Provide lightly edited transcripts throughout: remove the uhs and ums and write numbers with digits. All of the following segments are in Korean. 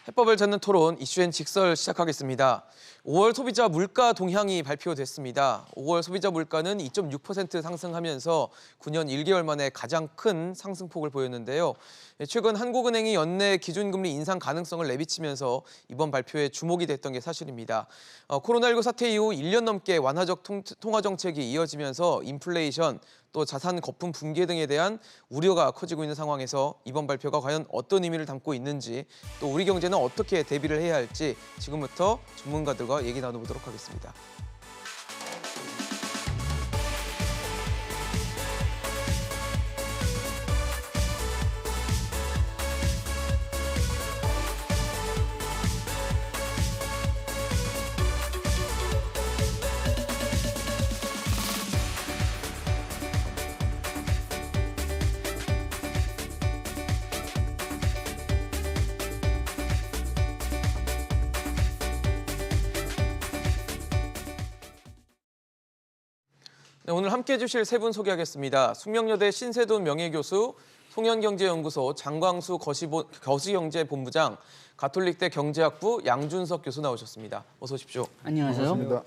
해법을 찾는 토론 이슈엔 직설 시작하겠습니다. 5월 소비자 물가 동향이 발표됐습니다. 5월 소비자 물가는 2.6% 상승하면서 9년 1개월 만에 가장 큰 상승폭을 보였는데요. 최근 한국은행이 연내 기준금리 인상 가능성을 내비치면서 이번 발표에 주목이 됐던 게 사실입니다. 코로나19 사태 이후 1년 넘게 완화적 통화 정책이 이어지면서 인플레이션, 또 자산 거품 붕괴 등에 대한 우려가 커지고 있는 상황에서 이번 발표가 과연 어떤 의미를 담고 있는지, 또 우리 경제는 어떻게 대비를 해야 할지 지금부터 전문가들과 얘기 나눠보도록 하겠습니다. 네, 오늘 함께해 주실 세 분 소개하겠습니다. 숙명여대 신세돈 명예교수, 송현경제연구소 장광수 거시경제본부장, 가톨릭대 경제학부 양준석 교수 나오셨습니다. 어서 오십시오. 안녕하세요. 반갑습니다.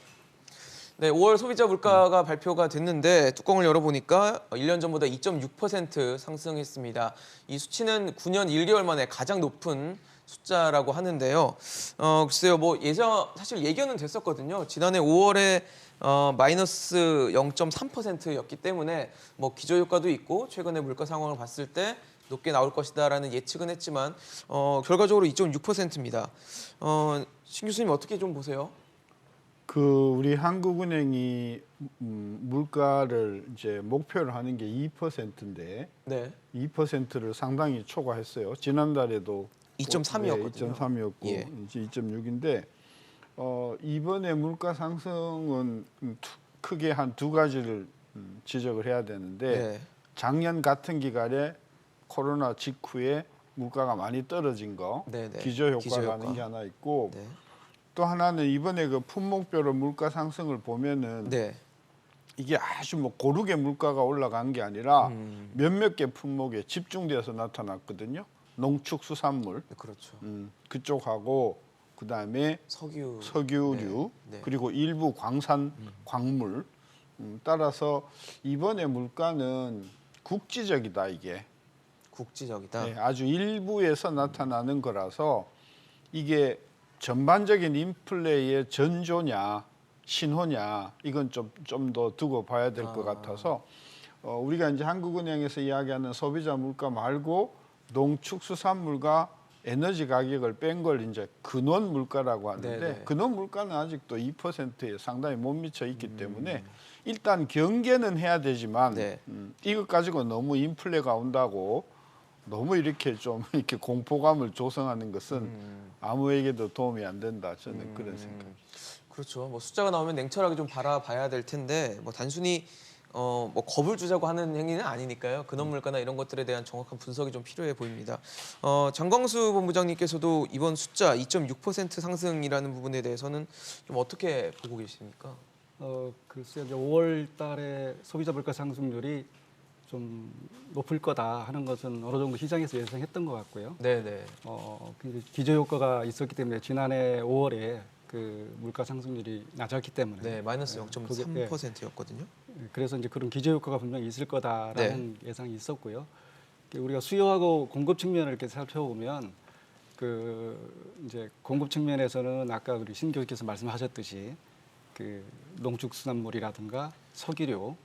네, 5월 소비자 물가가 발표가 됐는데 뚜껑을 열어보니까 1년 전보다 2.6% 상승했습니다. 이 수치는 9년 1개월 만에 가장 높은 숫자라고 하는데요. 글쎄요, 사실 예견은 됐었거든요. 지난해 5월에 마이너스 0.3%였기 때문에 기저효과도 있고 최근의 물가 상황을 봤을 때 높게 나올 것이다라는 예측은 했지만 결과적으로 2.6%입니다. 신 교수님 어떻게 좀 보세요? 우리 한국은행이 물가를 이제 목표를 하는 게 2%인데 네. 2%를 상당히 초과했어요. 지난달에도 2.3이었거든요. 2.3이었고 예. 이제 2.6인데 이번에 물가 상승은 크게 한 두 가지를 지적을 해야 되는데 네. 작년 같은 기간에 코로나 직후에 물가가 많이 떨어진 거, 네, 네. 기저효과라는 기저효과. 게 하나 있고 네. 또 하나는 이번에 그 품목별로 물가 상승을 보면은 네. 이게 아주 고르게 물가가 올라간 게 아니라 몇몇 개 품목에 집중돼서 나타났거든요. 농축수산물 그렇죠. 그쪽하고 그다음에 석유류 네. 네. 그리고 일부 광물 따라서 이번에 물가는 국지적이다 이게. 국지적이다. 네, 아주 일부에서 나타나는 거라서 이게 전반적인 인플레이의 전조냐 신호냐 이건 좀 더 두고 봐야 될 것 같아서 우리가 이제 한국은행에서 이야기하는 소비자 물가 말고 농축수산물과 에너지 가격을 뺀 걸 이제 근원 물가라고 하는데 네네. 근원 물가는 아직도 2%에 상당히 못 미쳐 있기 때문에 일단 경계는 해야 되지만 네. 이것 가지고 너무 인플레가 온다고 너무 이렇게 공포감을 조성하는 것은 아무에게도 도움이 안 된다. 저는 그런 생각입니다. 그렇죠. 숫자가 나오면 냉철하게 좀 바라봐야 될 텐데 단순히 겁을 주자고 하는 행위는 아니니까요. 근원 물가나 이런 것들에 대한 정확한 분석이 좀 필요해 보입니다. 장광수 본부장님께서도 이번 숫자 2.6% 상승이라는 부분에 대해서는 좀 어떻게 보고 계십니까? 글쎄요. 이제 5월 달에 소비자 물가 상승률이 좀 높을 거다 하는 것은 어느 정도 시장에서 예상했던 것 같고요. 네네. 기저효과가 있었기 때문에 지난해 5월에 그 물가 상승률이 낮았기 때문에 네, 마이너스 0.3%였거든요. 그래서 이제 그런 기저효과가 분명히 있을 거다라는 예상이 있었고요. 우리가 수요하고 공급 측면을 이렇게 살펴보면 이제 공급 측면에서는 아까 우리 신 교수께서 말씀하셨듯이 농축수산물이라든가 석유류,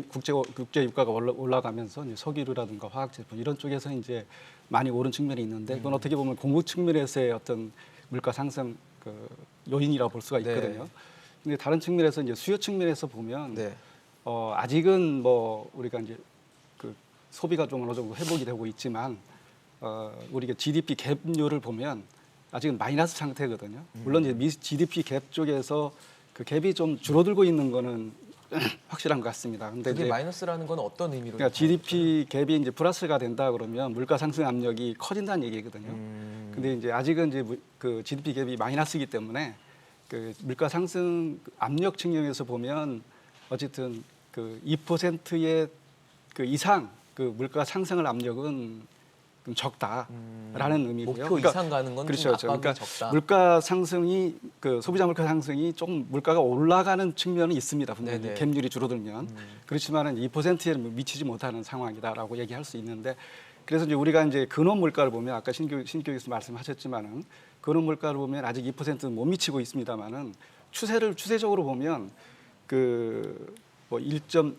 국제 유가가 올라가면서 이제 석유류라든가 화학제품 이런 쪽에서 이제 많이 오른 측면이 있는데 그건 어떻게 보면 공급 측면에서의 어떤 물가 상승 요인이라고 볼 수가 있거든요. 근데 다른 측면에서 이제 수요 측면에서 보면 아직은 우리가 이제 소비가 좀 어느 정도 회복이 되고 있지만 우리가 GDP 갭률을 보면 아직은 마이너스 상태거든요. 물론 이제 GDP 갭 쪽에서 그 갭이 좀 줄어들고 있는 거는 확실한 것 같습니다. 근데 그게 이제 마이너스라는 건 어떤 의미로? 그러니까 GDP 갭이 이제 플러스가 된다 그러면 물가 상승 압력이 커진다는 얘기거든요. 근데 이제 아직은 이제 그 GDP 갭이 마이너스이기 때문에 그 물가 상승 압력 측면에서 보면 어쨌든 그 2%의 그 이상 그 물가 상승을 압력은 그럼 적다라는 의미고요. 목표 이상 가는 건 그렇죠, 좀 그렇죠. 압박이 그러니까 적다. 물가 상승이 그 소비자 물가 상승이 조금 물가가 올라가는 측면은 있습니다. 분명히 네네. 갭률이 줄어들면 그렇지만은 2%에 미치지 못하는 상황이다라고 얘기할 수 있는데 그래서 이제 우리가 이제 근원 물가를 보면 아까 신교육에서 말씀하셨지만은 근원 물가를 보면 아직 2%는 못 미치고 있습니다만은 추세적으로 보면 그뭐 1점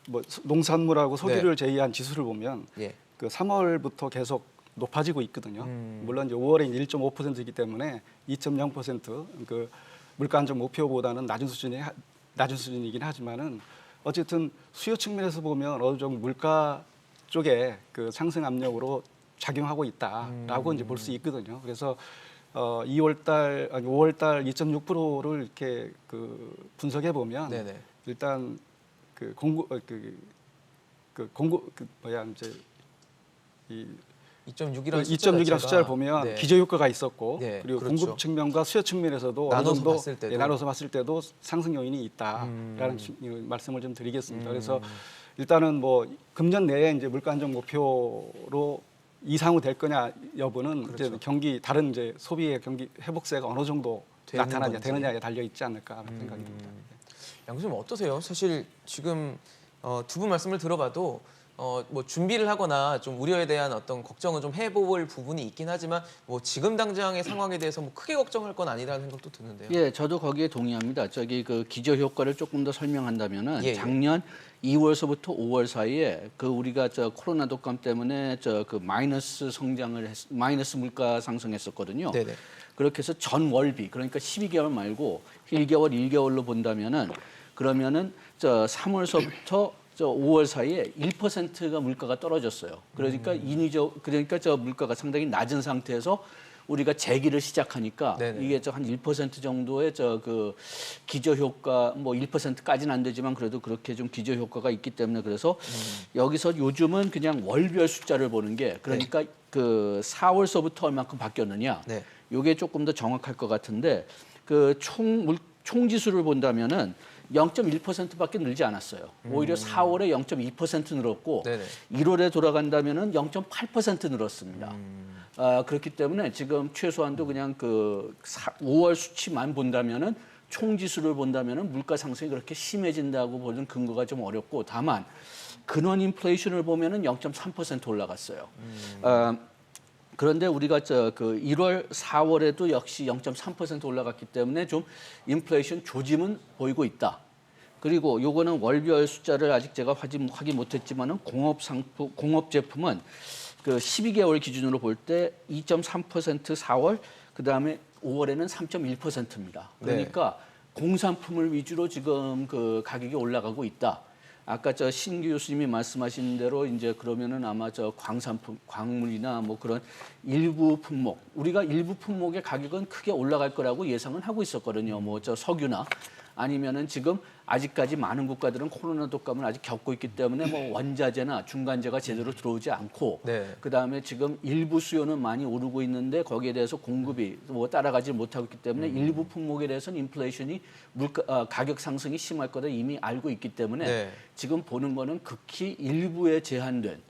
뭐 농산물하고 소비를 제외한 지수를 보면 예. 그 3월부터 계속 높아지고 있거든요. 물론 이제 5월에 1.5%이기 때문에 2.0%그 물가 안정 목표보다는 낮은 수준이긴 하지만은 어쨌든 수요 측면에서 보면 어느 정도 물가 쪽에 그 상승 압력으로 작용하고 있다라고 이제 볼 수 있거든요. 그래서 5월달 2.6%를 이렇게 그 분석해 보면 네네. 일단 이제 이 2.6이라는 숫자를 보면 네. 기저 효과가 있었고 네, 그리고 그렇죠. 공급 측면과 수요 측면에서도 어느 나눠서 정도 봤을 때도. 나눠서 봤을 때도 상승 요인이 있다라는 말씀을 좀 드리겠습니다. 그래서 일단은 뭐 금년 내에 이제 물가 안정 목표로 이상우 될 거냐 여부는 그렇죠. 이제 다른 이제 소비의 경기 회복세가 어느 정도 되느냐에 달려 있지 않을까 하는 생각이 듭니다. 양 교수님 어떠세요? 사실 지금 두 분 말씀을 들어봐도 뭐 준비를 하거나 좀 우려에 대한 어떤 걱정은 좀 해볼 부분이 있긴 하지만 뭐 지금 당장의 상황에 대해서 뭐 크게 걱정할 건 아니라는 생각도 드는데요. 예, 저도 거기에 동의합니다. 저기 그 기저 효과를 조금 더 설명한다면은 예, 예. 작년 2월서부터 5월 사이에 그 우리가 저 코로나 독감 때문에 저 그 마이너스 물가 상승했었거든요. 네네. 그렇게 해서 전 월비 그러니까 12개월 말고 1개월, 1개월로 본다면은 그러면은 저 3월서부터 저 5월 사이에 1%가 물가가 떨어졌어요. 그러니까 그러니까 저 물가가 상당히 낮은 상태에서 우리가 재기를 시작하니까 네네. 이게 저 한 1% 정도의 저 그 기저 효과 뭐 1%까지는 안 되지만 그래도 그렇게 좀 기저 효과가 있기 때문에 그래서 여기서 요즘은 그냥 월별 숫자를 보는 게 그러니까 그 4월서부터 얼마큼 바뀌었느냐. 네. 요게 조금 더 정확할 것 같은데 그 총 지수를 본다면은 0.1%밖에 늘지 않았어요. 오히려 4월에 0.2% 늘었고 네네. 1월에 돌아간다면은 0.8% 늘었습니다. 그렇기 때문에 지금 최소한도 그냥 그 5월 수치만 본다면은 총 지수를 본다면은 물가 상승이 그렇게 심해진다고 보는 근거가 좀 어렵고 다만 근원 인플레이션을 보면은 0.3% 올라갔어요. 그런데 우리가 그 1월, 4월에도 역시 0.3% 올라갔기 때문에 좀 인플레이션 조짐은 보이고 있다. 그리고 요거는 월별 숫자를 아직 제가 확인 못했지만은 공업 제품은 그 12개월 기준으로 볼 때 2.3% 4월, 그 다음에 5월에는 3.1%입니다. 그러니까 공산품을 위주로 지금 그 가격이 올라가고 있다. 아까 신 교수님이 말씀하신 대로 이제 그러면은 아마 광산품, 광물이나 뭐 그런 일부 품목, 우리가 일부 품목의 가격은 크게 올라갈 거라고 예상은 하고 있었거든요. 뭐 석유나 아니면은 지금 아직까지 많은 국가들은 코로나 독감을 아직 겪고 있기 때문에 뭐 원자재나 중간재가 제대로 들어오지 않고 네. 그다음에 지금 일부 수요는 많이 오르고 있는데 거기에 대해서 공급이 뭐 따라가지 못하고 있기 때문에 일부 품목에 대해서는 인플레이션이 가격 상승이 심할 거다 이미 알고 있기 때문에 네. 지금 보는 거는 극히 일부에 제한된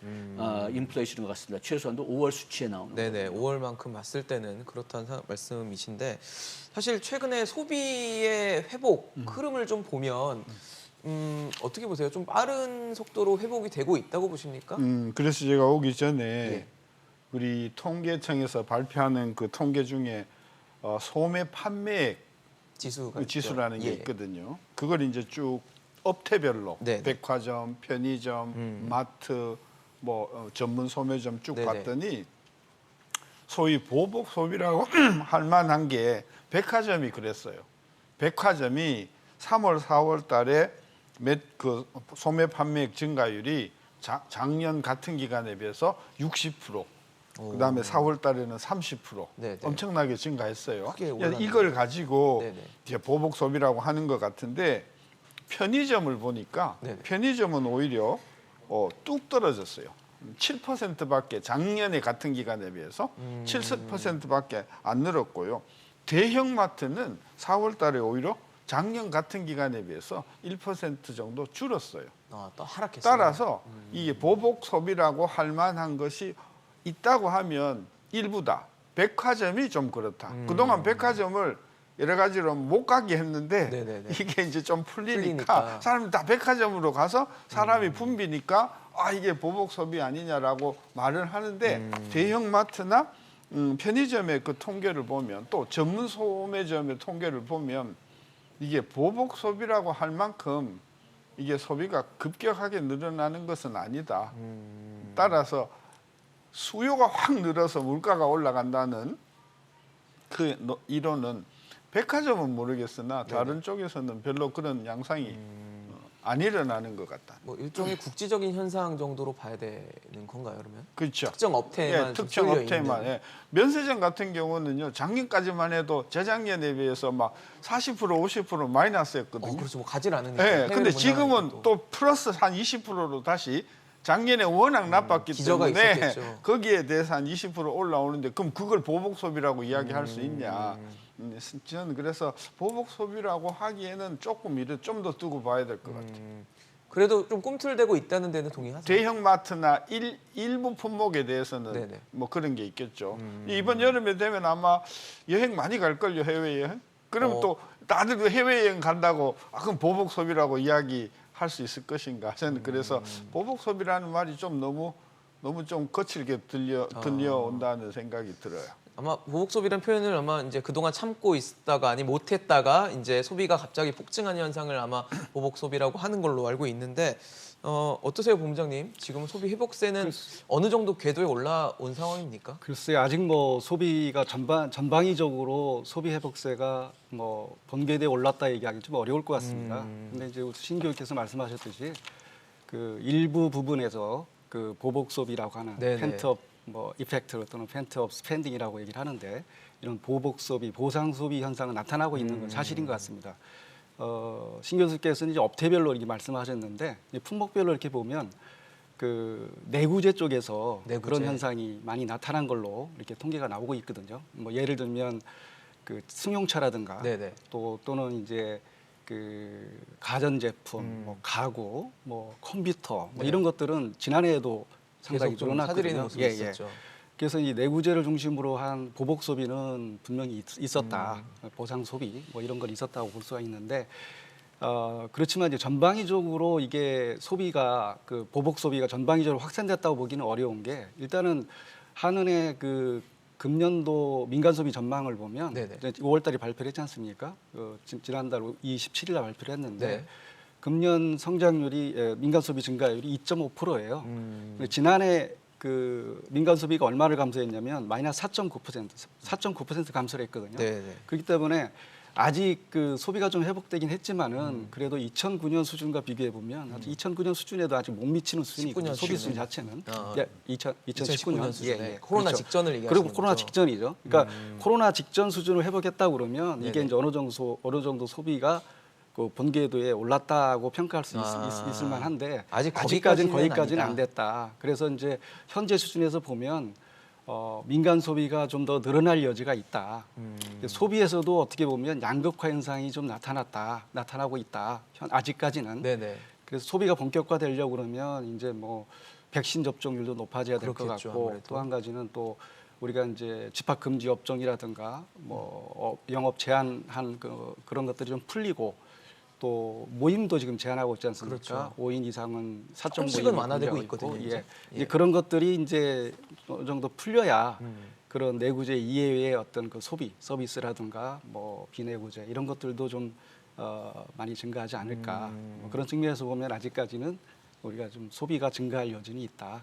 인플레이션인 것 같습니다. 최소한도 5월 수치에 나오는. 네네. 5월만큼 봤을 때는 그렇다는 말씀이신데 사실 최근에 소비의 회복 흐름을 좀 보면 어떻게 보세요? 좀 빠른 속도로 회복이 되고 있다고 보십니까? 그래서 제가 오기 전에 예. 우리 통계청에서 발표하는 그 통계 중에 소매 판매액 지수가 그 지수라는 있죠. 게 있거든요. 그걸 이제 쭉 업태별로 네네. 백화점, 편의점, 마트, 뭐 전문 소매점 쭉 네네. 봤더니 소위 보복 소비라고 할 만한 게 백화점이 그랬어요. 백화점이 3월, 4월 달에 그 소매 판매액 증가율이 작년 같은 기간에 비해서 60%, 그다음에 4월 달에는 30% 네네. 엄청나게 증가했어요. 크게 올랐네요. 이걸 가지고 네네. 이제 보복 소비라고 하는 것 같은데 편의점을 보니까 네네. 편의점은 오히려 뚝 떨어졌어요. 7%밖에 작년에 같은 기간에 비해서 7%밖에 안 늘었고요. 대형마트는 4월 달에 오히려 작년 같은 기간에 비해서 1% 정도 줄었어요. 또 하락했어요. 따라서 이게 보복 소비라고 할 만한 것이 있다고 하면 일부다. 백화점이 좀 그렇다. 그동안 백화점을 여러 가지로 못 가게 했는데 네네네. 이게 이제 좀 풀리니까 풀리니까. 사람이 다 백화점으로 가서 사람이 붐비니까 아 이게 보복 소비 아니냐라고 말을 하는데 대형 마트나 편의점의 그 통계를 보면 또 전문 소매점의 통계를 보면 이게 보복 소비라고 할 만큼 이게 소비가 급격하게 늘어나는 것은 아니다. 따라서 수요가 확 늘어서 물가가 올라간다는 그 이론은 백화점은 모르겠으나 다른 쪽에서는 별로 그런 양상이 안 일어나는 것 같다. 뭐 일종의 국지적인 현상 정도로 봐야 되는 건가요, 그러면? 그렇죠. 특정 업태만 예, 좀 특정 쏠려 업태만. 있는. 예. 면세점 같은 경우는요. 작년까지만 해도 재작년에 비해서 막 40% 50% 마이너스였거든요. 그렇죠. 뭐 가지 않으니까. 예. 해외 근데 문화가 지금은 또. 또 플러스 한 20%로 다시 작년에 워낙 나빴기 기저가 때문에 있었겠죠. 거기에 대해서 한 20% 올라오는데 그럼 그걸 보복 소비라고 이야기할 수 있냐? 저는 그래서 보복 소비라고 하기에는 조금 이를 좀 더 두고 봐야 될 것 같아요. 그래도 좀 꿈틀대고 있다는 데는 동의하세요? 대형 마트나 일부 품목에 대해서는 네네. 뭐 그런 게 있겠죠. 이번 여름에 되면 아마 여행 많이 갈 걸요, 해외여행. 그럼 또 다들 그 해외여행 간다고 그럼 보복 소비라고 이야기할 수 있을 것인가? 저는 그래서 보복 소비라는 말이 좀 너무 좀 거칠게 들려온다는 생각이 들어요. 아마 보복 소비라는 표현을 아마 이제 그동안 참고 있다가 아니 못했다가 이제 소비가 갑자기 폭증한 현상을 아마 보복 소비라고 하는 걸로 알고 있는데 어떠세요, 본부장님? 지금 소비 회복세는 어느 정도 궤도에 올라온 상황입니까? 글쎄요, 아직 뭐 소비가 전방위적으로 소비 회복세가 뭐 번개대에 올랐다 얘기하기 좀 어려울 것 같습니다. 근데 이제 신 교수께서 말씀하셨듯이 그 일부 부분에서 그 보복 소비라고 하는 네네. 펜트업 뭐 이펙트 또는 펜트업 스펜딩이라고 얘기를 하는데 이런 보복 소비, 보상 소비 현상은 나타나고 있는 건 사실인 것 같습니다. 신 교수께서는 이제 업태별로 이렇게 말씀하셨는데 이제 품목별로 이렇게 보면 그 내구재 쪽에서 내구재. 그런 현상이 많이 나타난 걸로 이렇게 통계가 나오고 있거든요. 뭐 예를 들면 그 승용차라든가 네네. 또는 이제 그 가전제품, 뭐 가구, 뭐 컴퓨터 뭐 네. 이런 것들은 지난해에도 상당히 계속 좀 사들이는 늘어났거든요. 모습이 있었죠. 그래서 이 내구재를 중심으로 한 보복 소비는 분명히 있었다. 보상 소비 뭐 이런 건 있었다고 볼 수가 있는데 그렇지만 이제 전방위적으로 이게 소비가 그 보복 소비가 전방위적으로 확산됐다고 보기는 어려운 게 일단은 한은의 그 금년도 민간 소비 전망을 보면 네네. 5월달에 발표를 했지 않습니까? 지난달 27일날 발표를 했는데 네. 금년 성장률이 민간 소비 증가율이 2.5%예요. 지난해 그 민간 소비가 얼마를 감소했냐면 마이너스 4.9% 감소를 했거든요. 네네. 그렇기 때문에 아직 그 소비가 좀 회복되긴 했지만은 그래도 2009년 수준과 비교해 보면 2009년 수준에도 아직 못 미치는 수준이거든요. 19년 소비 수준에. 수준 자체는 2019년 수준에. 예, 예. 코로나 그렇죠. 직전을 얘기하시는 그리고 코로나 거죠? 직전이죠. 그러니까 코로나 직전 수준을 회복했다고 그러면 이게 네네. 이제 어느 정도 소비가 그 본궤도에 올랐다고 평가할 수 있을 만한데 아직 아직까지는 거기까지는 거기까지는 아니다. 안 됐다. 그래서 이제 현재 수준에서 보면 민간 소비가 좀 더 늘어날 여지가 있다. 소비에서도 어떻게 보면 양극화 현상이 좀 나타나고 있다. 아직까지는. 네네. 그래서 소비가 본격화되려고 그러면 이제 뭐 백신 접종률도 높아져야 될 것 그렇겠죠, 같고 아무래도. 또 한 가지는 또 우리가 이제 집합 금지 업종이라든가 뭐 영업 제한한 그런 것들이 좀 풀리고 또 모임도 지금 제한하고 있지 않습니까? 그렇죠. 5인 이상은 사적 조금씩은 모임을 완화되고 금지하고 있거든요, 있고, 이제. 예. 예. 이제 그런 것들이 이제 어느 정도 풀려야 그런 내구재 이외의 어떤 그 소비, 서비스라든가 뭐 비내구재 이런 것들도 좀 많이 증가하지 않을까. 뭐 그런 측면에서 보면 아직까지는 우리가 좀 소비가 증가할 여지는 있다.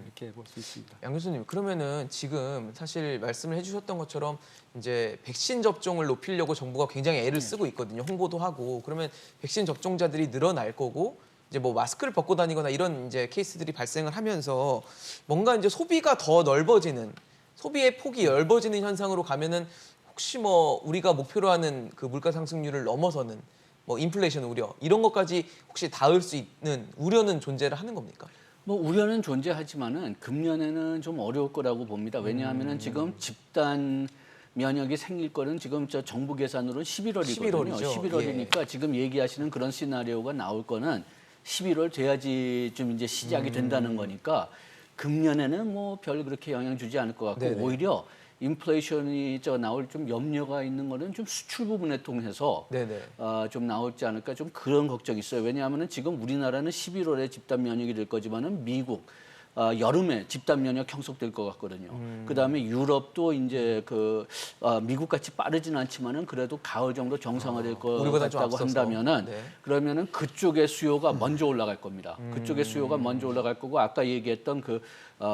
이렇게 볼 수 있습니다. 양 교수님, 그러면은 지금 사실 말씀을 해주셨던 것처럼 이제 백신 접종을 높이려고 정부가 굉장히 애를 쓰고 있거든요. 홍보도 하고. 그러면 백신 접종자들이 늘어날 거고 이제 뭐 마스크를 벗고 다니거나 이런 이제 케이스들이 발생을 하면서 뭔가 이제 소비가 더 넓어지는, 소비의 폭이 넓어지는 현상으로 가면은 혹시 뭐 우리가 목표로 하는 그 물가 상승률을 넘어서는 뭐 인플레이션 우려 이런 것까지 혹시 닿을 수 있는 우려는 존재를 하는 겁니까? 뭐 우려는 존재하지만은 금년에는 좀 어려울 거라고 봅니다. 왜냐하면은 지금 집단 면역이 생길 거는 지금 저 정부 계산으로는 11월이거든요. 11월이죠. 11월이니까 지금 얘기하시는 그런 시나리오가 나올 거는 11월 돼야지 좀 이제 시작이 된다는 거니까 금년에는 뭐 별 그렇게 영향 주지 않을 것 같고 네네. 오히려 인플레이션이 나올 좀 염려가 있는 거는 좀 수출 부분에 통해서 네네. 좀 나올지 않을까 좀 그런 걱정이 있어요. 왜냐하면은 지금 우리나라는 11월에 집단 면역이 될 거지만은 미국 여름에 집단 면역 형성될 것 같거든요. 그다음에 유럽도 이제 미국 같이 빠르진 않지만은 그래도 가을 정도 정상화될 것 우리보다 좀 같다고 앞서서. 한다면은 네. 그러면은 그쪽의 수요가 먼저 올라갈 겁니다. 그쪽의 수요가 먼저 올라갈 거고 아까 얘기했던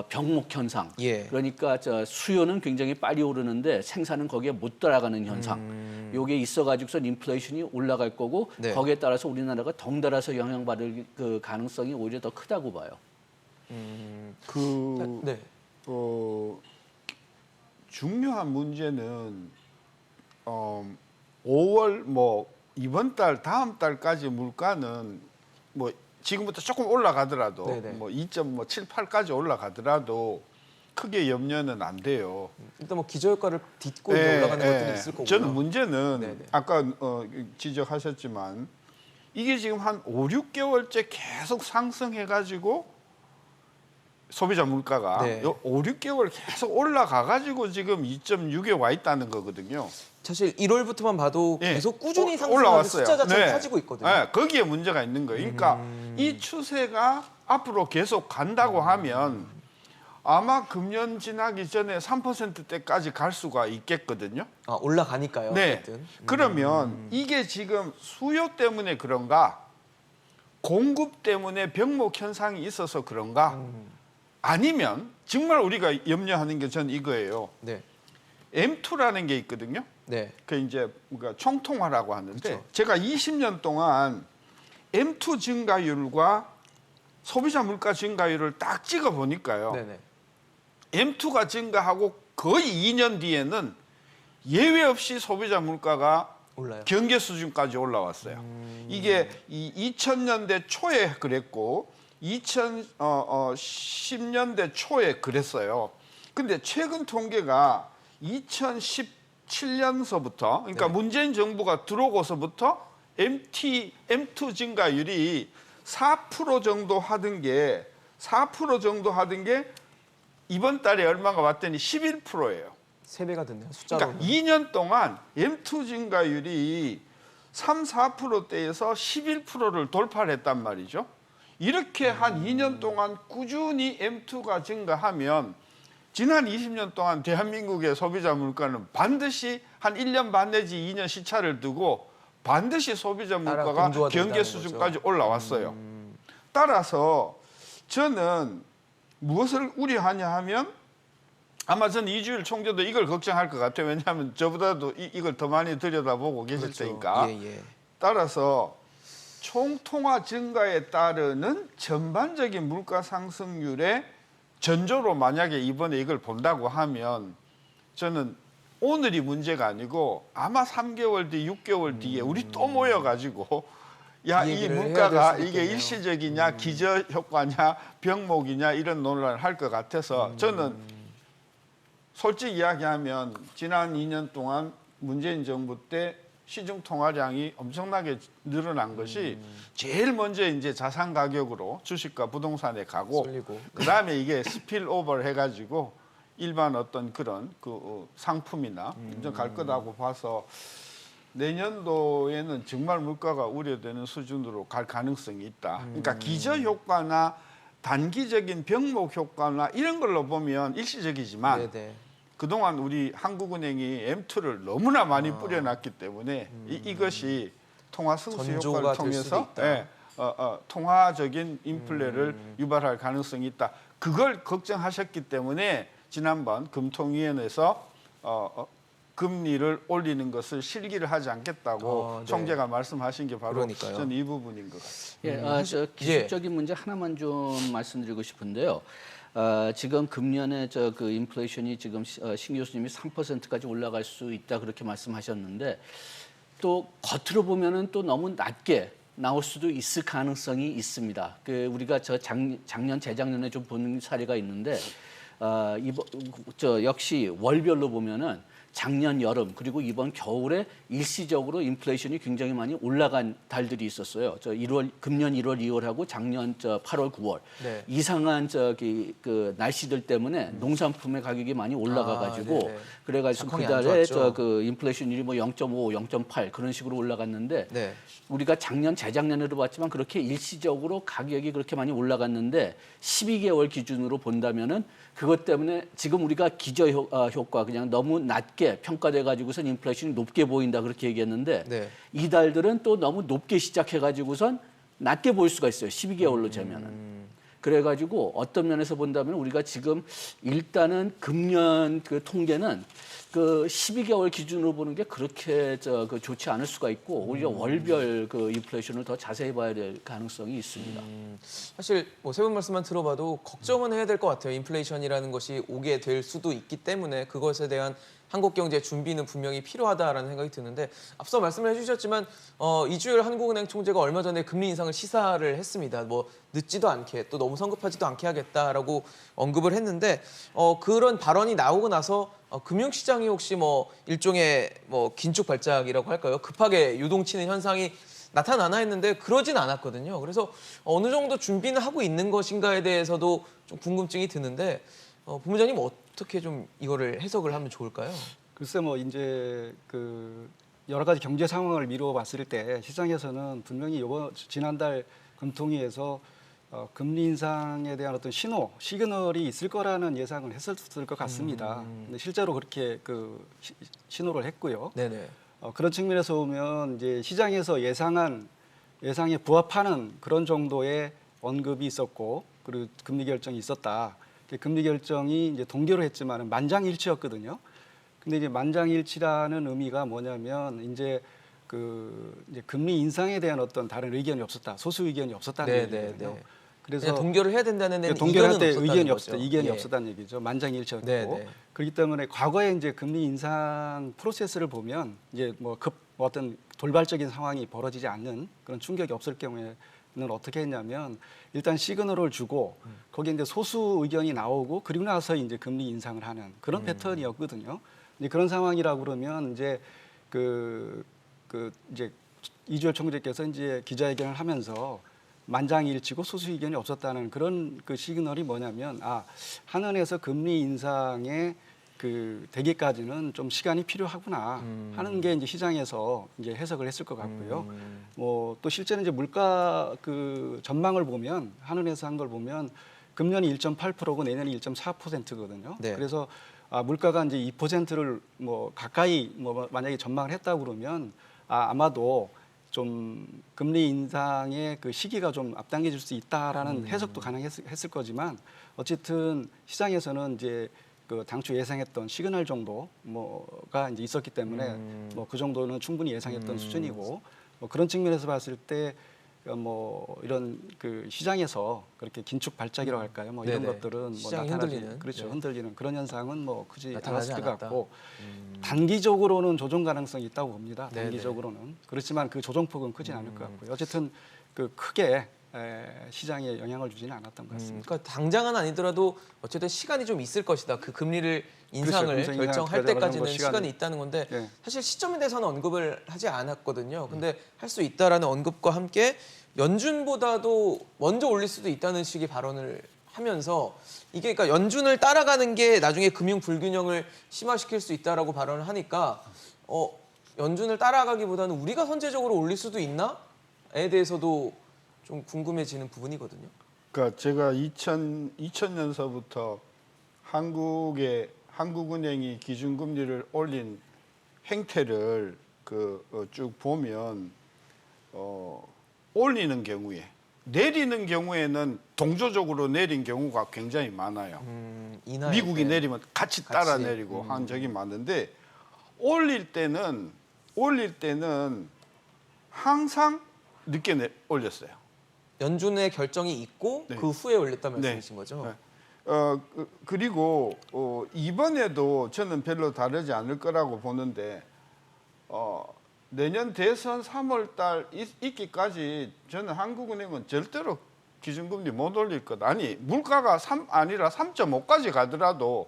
병목 현상. 예. 그러니까 수요는 굉장히 빨리 오르는데 생산은 거기에 못 따라가는 현상. 요게 있어가지고선 인플레이션이 올라갈 거고 네. 거기에 따라서 우리나라가 덩달아서 영향받을 가능성이 오히려 더 크다고 봐요. 네. 중요한 문제는 5월 뭐 이번 달 다음 달까지 물가는 뭐 지금부터 조금 올라가더라도 네네. 뭐 2.78까지 올라가더라도 크게 염려는 안 돼요. 일단 뭐 기저효과를 딛고 이제 올라가는 것들이 있을 거고요. 저는 문제는 네네. 아까 지적하셨지만 이게 지금 한 5, 6개월째 계속 상승해가지고 소비자 물가가 네. 5, 6개월 계속 올라가가지고 지금 2.6에 와 있다는 거거든요. 사실 1월부터만 봐도 예. 계속 꾸준히 상승하는 올라왔어요. 숫자 자체가 네. 커지고 있거든요. 네, 거기에 문제가 있는 거예요. 그러니까 이 추세가 앞으로 계속 간다고 하면 아마 금년 지나기 전에 3%대까지 갈 수가 있겠거든요. 아, 올라가니까요. 네. 어쨌든. 그러면 이게 지금 수요 때문에 그런가, 공급 때문에 병목 현상이 있어서 그런가, 아니면 정말 우리가 염려하는 게 전 이거예요. 네. M2라는 게 있거든요. 네. 그 이제 우리가 총통화라고 하는데 그쵸. 제가 20년 동안 M2 증가율과 소비자 물가 증가율을 딱 찍어 보니까요. 네네. M2가 증가하고 거의 2년 뒤에는 예외 없이 소비자 물가가 올라요. 경계 수준까지 올라왔어요. 이게 2000년대 초에 그랬고 2010년대 초에 그랬어요. 근데 최근 통계가 2017년서부터 그러니까 네. 문재인 정부가 들어오고서부터 M2 증가율이 4% 정도 하던 게 4% 정도 하던 게 이번 달에 얼마가 왔더니 11%예요. 3배가 됐네요. 숫자로. 그러니까 2년 동안 M2 증가율이 3, 4%대에서 11%를 돌파를 했단 말이죠. 이렇게 한 2년 동안 꾸준히 M2가 증가하면 지난 20년 동안 대한민국의 소비자 물가는 반드시 한 1년 반 내지 2년 시차를 두고 반드시 소비자 물가가 공조가 경계 된다는 수준까지 거죠. 올라왔어요. 따라서 저는 무엇을 우려하냐 하면 아마 전 이주일 총재도 이걸 걱정할 것 같아요. 왜냐하면 저보다도 이걸 더 많이 들여다보고 계실 그렇죠. 테니까. 예. 따라서 총통화 증가에 따르는 전반적인 물가 상승률의 전조로 만약에 이번에 이걸 본다고 하면 저는 오늘이 문제가 아니고 아마 3개월 뒤, 6개월 뒤에 우리 또 모여가지고 야, 이 이 얘기를 해야 물가가 될 수도 이게 있겠네요. 일시적이냐, 기저 효과냐, 병목이냐 이런 논란을 할 것 같아서 저는 솔직히 이야기하면 지난 2년 동안 문재인 정부 때 시중 통화량이 엄청나게 늘어난 것이 제일 먼저 이제 자산 가격으로 주식과 부동산에 가고 쏠리고. 그다음에 이게 스필오버를 해가지고 일반 어떤 그런 상품이나 이제 갈 거라고 봐서 내년도에는 정말 물가가 우려되는 수준으로 갈 가능성이 있다. 그러니까 기저 효과나 단기적인 병목 효과나 이런 걸로 보면 일시적이지만 네네. 그동안 우리 한국은행이 M2를 너무나 많이 뿌려놨기 때문에 이것이 통화 승수 전조가 효과를 될 수도 통해서 있다. 통화적인 인플레를 유발할 가능성이 있다. 그걸 걱정하셨기 때문에 지난번 금통위원회에서 금리를 올리는 것을 실기를 하지 않겠다고 네. 총재가 말씀하신 게 바로 그러니까요. 전 이 부분인 것 같습니다. 예, 저 기술적인 문제 하나만 좀 말씀드리고 싶은데요. 지금 금년에 그 인플레이션이 지금 신 교수님이 3%까지 올라갈 수 있다 그렇게 말씀하셨는데 또 겉으로 보면은 또 너무 낮게 나올 수도 있을 가능성이 있습니다. 그 우리가 작년 재작년에 좀 본 사례가 있는데 역시 월별로 보면은 작년 여름 그리고 이번 겨울에 일시적으로 인플레이션이 굉장히 많이 올라간 달들이 있었어요. 금년 1월, 2월하고 작년 8월, 9월 네. 이상한 그 날씨들 때문에 농산품의 가격이 많이 올라가가지고 네네. 그래가지고 작황이 안 그달에 좋았죠. 그 인플레이션율이 뭐 0.5, 0.8 그런 식으로 올라갔는데 네. 우리가 재작년에도 봤지만 그렇게 일시적으로 가격이 그렇게 많이 올라갔는데 12개월 기준으로 본다면은 그것 때문에 지금 우리가 기저 효과 그냥 너무 낮게 평가돼 가지고선 인플레이션이 높게 보인다 그렇게 얘기했는데 네. 이 달들은 또 너무 높게 시작해 가지고선 낮게 보일 수가 있어요. 12개월로 재면은. 그래가지고 어떤 면에서 본다면 우리가 지금 일단은 금년 그 통계는 그 12개월 기준으로 보는 게 그렇게 그 좋지 않을 수가 있고 오히려 월별 그 인플레이션을 더 자세히 봐야 될 가능성이 있습니다. 사실 뭐 세 분 말씀만 들어봐도 걱정은 해야 될 것 같아요. 인플레이션이라는 것이 오게 될 수도 있기 때문에 그것에 대한 한국 경제 준비는 분명히 필요하다라는 생각이 드는데 앞서 말씀을 해주셨지만 이주열 한국은행 총재가 얼마 전에 금리 인상을 시사를 했습니다. 뭐 늦지도 않게 또 너무 성급하지도 않게 하겠다라고 언급을 했는데 그런 발언이 나오고 나서 금융시장이 혹시 뭐 일종의 뭐 긴축 발작이라고 할까요? 급하게 유동치는 현상이 나타나나 했는데 그러진 않았거든요. 그래서 어느 정도 준비는 하고 있는 것인가에 대해서도 좀 궁금증이 드는데 본부장님 어떻게 좀 이거를 해석을 하면 좋을까요? 글쎄 뭐 이제 그 여러 가지 경제 상황을 미루어 봤을 때 시장에서는 분명히 지난달 금통위에서 금리 인상에 대한 어떤 시그널이 있을 거라는 예상을 했었을 것 같습니다. 근데 실제로 그렇게 그 신호를 했고요. 네네. 그런 측면에서 보면 이제 시장에서 예상에 부합하는 그런 정도의 언급이 있었고 그리고 금리 결정이 있었다. 금리 결정이 이제 동결을 했지만은 만장일치였거든요. 근데 이제 만장일치라는 의미가 뭐냐면 이제 이제 금리 인상에 대한 어떤 다른 의견이 없었다, 소수 의견이 없었다는 얘기거든요. 그래서 그냥 동결을 해야 된다는 데는 동결할 때 의견은 이견이 예. 없었다는 얘기죠. 만장일치였고 네네. 그렇기 때문에 과거에 이제 금리 인상 프로세스를 보면 이제 뭐 어떤 돌발적인 상황이 벌어지지 않는 그런 충격이 없을 경우에는 어떻게 했냐면 일단 시그널을 주고 거기에 이제 소수 의견이 나오고 그리고 나서 이제 금리 인상을 하는 그런 패턴이었거든요. 이제 그런 상황이라고 그러면 이제 이제 이주열 총재께서 이제 기자회견을 하면서 만장일치고 소수 의견이 없었다는 그런 그 시그널이 뭐냐면 한은에서 금리 인상에 되기까지는 좀 시간이 필요하구나 하는 게 이제 시장에서 이제 해석을 했을 것 같고요. 뭐 또 실제는 이제 물가 그 전망을 보면 한은에서 한 걸 보면 금년이 1.8%고 내년이 1.4%거든요. 네. 그래서 물가가 이제 2%를 뭐 가까이 뭐 만약에 전망을 했다 그러면 아마도 좀 금리 인상의 그 시기가 좀 앞당겨질 수 있다라는 해석도 가능했을 거지만 어쨌든 시장에서는 이제 그 당초 예상했던 시그널 정도 뭐가 이제 있었기 때문에 뭐 그 정도는 충분히 예상했던 수준이고 뭐 그런 측면에서 봤을 때 뭐 이런 그 시장에서 그렇게 긴축 발작이라고 할까요? 뭐 이런 네네. 것들은 뭐 시장이 나타나지 흔들리는. 그렇죠. 네. 흔들리는 그런 현상은 뭐 크지 나타나지 않았을 것 않았다. 같고 단기적으로는 조정 가능성이 있다고 봅니다. 네네. 단기적으로는 그렇지만 그 조정폭은 크진 않을 것 같고요. 어쨌든 크게 시장에 영향을 주지는 않았던 것 같습니다. 그러니까 당장은 아니더라도 어쨌든 시간이 좀 있을 것이다. 그 금리를 인상을 그렇죠. 금리 결정할 인상까지 어느 때까지는 정도 시간이 있다는 건데 네. 사실 시점에 대해서는 언급을 하지 않았거든요. 근데 할 수 있다라는 언급과 함께 연준보다도 먼저 올릴 수도 있다는 식의 발언을 하면서 이게 그러니까 연준을 따라가는 게 나중에 금융 불균형을 심화시킬 수 있다라고 발언을 하니까 연준을 따라가기보다는 우리가 선제적으로 올릴 수도 있나에 대해서도 좀 궁금해지는 부분이거든요. 그러니까 제가 2000년서부터 한국은행이 기준금리를 올린 행태를 쭉 보면 올리는 경우에 내리는 경우에는 동조적으로 내린 경우가 굉장히 많아요. 미국이 내리면 같이 따라 내리고 한 적이 많은데 올릴 때는 항상 늦게 올렸어요. 연준의 결정이 있고 네. 그 후에 올렸다 네. 말씀이신 거죠? 네. 그리고 이번에도 저는 별로 다르지 않을 거라고 보는데 내년 대선 3월 달 있기까지 저는 한국은행은 절대로 기준금리 못 올릴 것. 아니 물가가 3 아니라 3.5까지 가더라도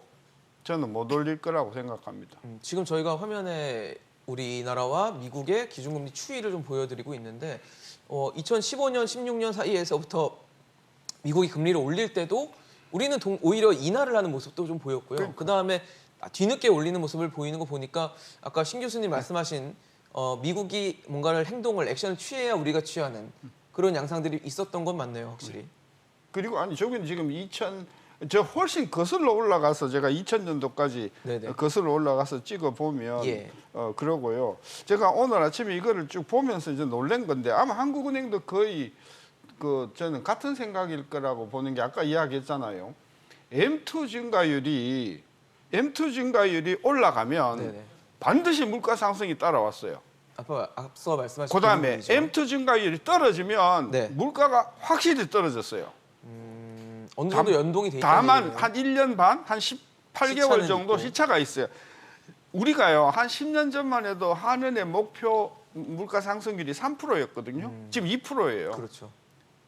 저는 못 올릴 거라고 생각합니다. 지금 저희가 화면에 우리나라와 미국의 기준금리 추이를 좀 보여드리고 있는데 2015년, 16년 사이에서부터 미국이 금리를 올릴 때도 우리는 오히려 인하를 하는 모습도 좀 보였고요. 그다음에 뒤늦게 올리는 모습을 보이는 거 보니까 아까 신 교수님 말씀하신 미국이 뭔가를 행동을 액션을 취해야 우리가 취하는 그런 양상들이 있었던 건 맞네요, 확실히. 그리고 아니 저기는 지금 저 훨씬 거슬러 올라가서 제가 2000년도까지 네네. 거슬러 올라가서 찍어 보면 예. 그러고요. 제가 오늘 아침에 이거를 쭉 보면서 이제 놀란 건데 아마 한국은행도 거의 저는 같은 생각일 거라고 보는 게 아까 이야기했잖아요. M2 증가율이 올라가면 네네. 반드시 물가 상승이 따라왔어요. 앞서 말씀하신 그다음에 기준금리죠. M2 증가율이 떨어지면 네. 물가가 확실히 떨어졌어요. 어느 정도 연동이 돼 있다는 다만 얘기네요. 한 1년 반, 한 18개월 시차는 정도 있고. 시차가 있어요. 우리가요 한 10년 전만 해도 한은의 목표 물가 상승률이 3%였거든요. 지금 2%예요. 그렇죠.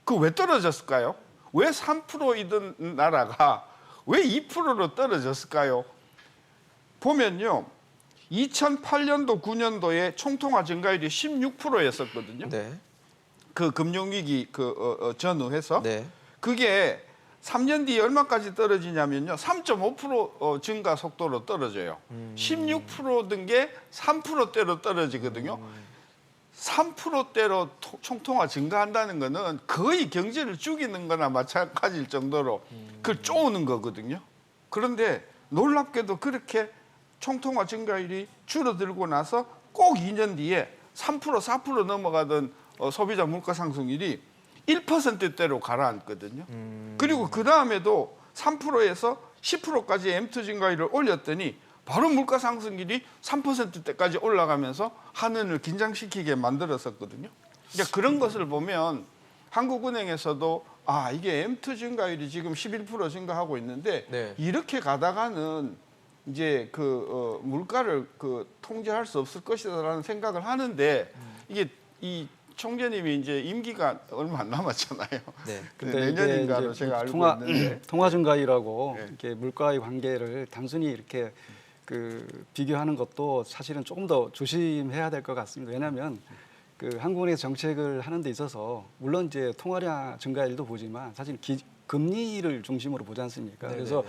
그 왜 떨어졌을까요? 왜 3%이던 나라가 왜 2%로 떨어졌을까요? 보면요. 2008년도, 9년도에 총통화 증가율이 16%였었거든요. 네. 그 금융위기 전후해서 네. 그게 3년 뒤에 얼마까지 떨어지냐면요. 3.5% 증가 속도로 떨어져요. 16%든 게 3%대로 떨어지거든요. 3%대로 총통화 증가한다는 거는 거의 경제를 죽이는 거나 마찬가지일 정도로 그걸 쪼우는 거거든요. 그런데 놀랍게도 그렇게 총통화 증가율이 줄어들고 나서 꼭 2년 뒤에 3%, 4% 넘어가던 소비자 물가 상승률이 1%대로 가라앉거든요. 그리고 그 다음에도 3%에서 10%까지 M2 증가율을 올렸더니 바로 물가 상승률이 3%대까지 올라가면서 한은을 긴장시키게 만들었었거든요. 그러니까 그런 것을 보면 한국은행에서도 이게 M2 증가율이 지금 11% 증가하고 있는데 네. 이렇게 가다가는 이제 물가를 통제할 수 없을 것이다라는 생각을 하는데 이게 이 총재님이 이제 임기가 얼마 안 남았잖아요. 네. 근데 내년인가로 이제 제가 알고 있는데 통화 증가율하고 네. 이렇게 물가의 관계를 단순히 이렇게 비교하는 것도 사실은 조금 더 조심해야 될 것 같습니다. 왜냐하면 한국은행에서 정책을 하는 데 있어서 물론 이제 통화량 증가율도 보지만 사실 금리를 중심으로 보지 않습니까? 네네네. 그래서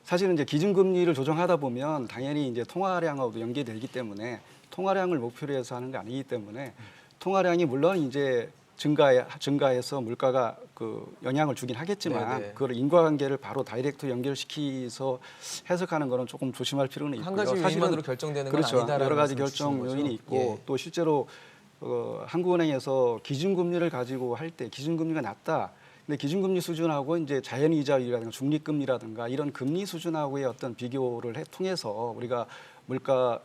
사실은 이제 기준금리를 조정하다 보면 당연히 이제 통화량하고도 연계되기 때문에 통화량을 목표로 해서 하는 게 아니기 때문에 통화량이 물론 이제 증가해서 물가가 영향을 주긴 하겠지만 네네. 그걸 인과관계를 바로 다이렉트 연결시켜서 해석하는 거는 조금 조심할 필요는 있고요. 한 가지 요인만으로 결정되는 건 그렇죠. 아니다라는 여러 가지 말씀 주시는 결정 거죠? 요인이 있고 예. 또 실제로 한국은행에서 기준금리를 가지고 할 때 기준금리가 낮다. 근데 기준금리 수준하고 이제 자연이자율이라든가 중립금리라든가 이런 금리 수준하고의 어떤 비교를 통해서 우리가 물가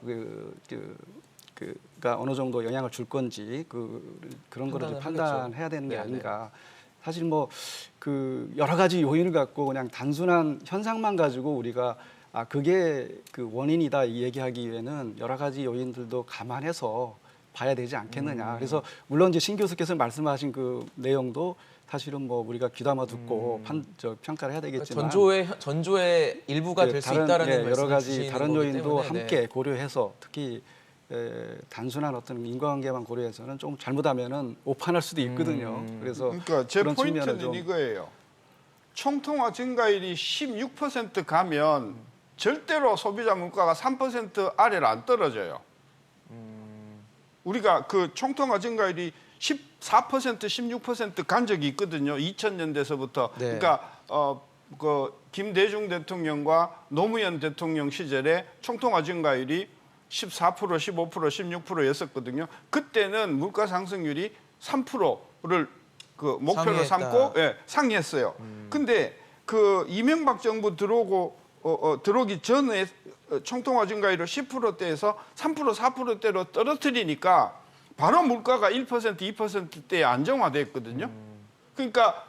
가 어느 정도 영향을 줄 건지 그런 거를 좀 판단을 하겠죠. 판단해야 되는 게 네네. 아닌가. 사실 여러 가지 요인을 갖고 그냥 단순한 현상만 가지고 우리가 그게 원인이다 이 얘기하기 위해는 여러 가지 요인들도 감안해서 봐야 되지 않겠느냐. 그래서 물론 이제 신 교수께서 말씀하신 그 내용도 사실은 우리가 귀담아 듣고 평가를 해야 되겠지만 전조의 일부가 될 수 있다라는 말씀을 여러 가지 주시는 다른 거기 요인도 때문에, 함께 고려해서 특히 단순한 어떤 인과관계만 고려해서는 좀 잘못하면은 오판할 수도 있거든요. 그래서 그러니까 제 그런 측면을 포인트는 좀 이거예요. 총통화 증가율이 16% 가면 절대로 소비자 물가가 3% 아래로 안 떨어져요. 우리가 총통화 증가율이 14%, 16% 적이 있거든요. 2000년대서부터. 네. 그러니까 김대중 대통령과 노무현 대통령 시절에 총통화 증가율이 14%, 15%, 16%였었거든요. 그때는 물가 상승률이 3%를 목표로 상회했다. 삼고 상회했어요. 근데 이명박 정부 들어오기 전에 총통화 증가율을 10%대에서 3%, 4%대로 떨어뜨리니까 바로 물가가 1%, 2%대에 안정화됐거든요. 그러니까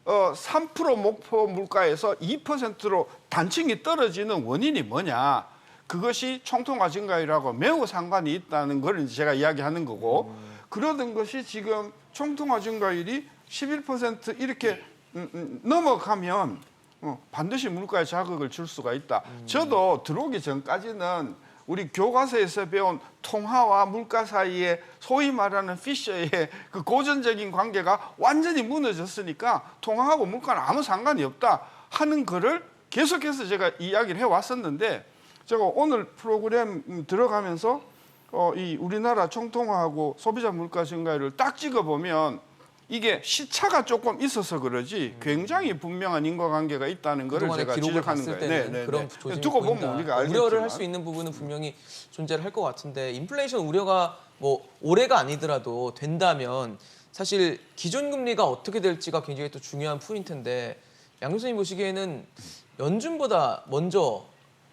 3% 목표 물가에서 2%로 단층이 떨어지는 원인이 뭐냐? 그것이 총통화 증가율하고 매우 상관이 있다는 걸 이제 제가 이야기하는 거고 그러던 것이 지금 총통화 증가율이 11% 이렇게 넘어가면 반드시 물가에 자극을 줄 수가 있다. 저도 들어오기 전까지는 우리 교과서에서 배운 통화와 물가 사이에 소위 말하는 피셔의 그 고전적인 관계가 완전히 무너졌으니까 통화하고 물가는 아무 상관이 없다 하는 거를 계속해서 제가 이야기를 해왔었는데 제가 오늘 프로그램 들어가면서 이 우리나라 총통화하고 소비자 물가 증가율을 딱 찍어보면 이게 시차가 조금 있어서 그러지 굉장히 분명한 인과관계가 있다는 거를 그동안의 제가 기록을 지적하는 봤을 거예요. 때는 그런 조짐이 두고 보인다. 보면 우리가 알겠지만 우려를 할 수 있는 부분은 분명히 존재를 할 것 같은데 인플레이션 우려가 뭐 올해가 아니더라도 된다면 사실 기준금리가 어떻게 될지가 굉장히 또 중요한 포인트인데 양 교수님 보시기에는 연준보다 먼저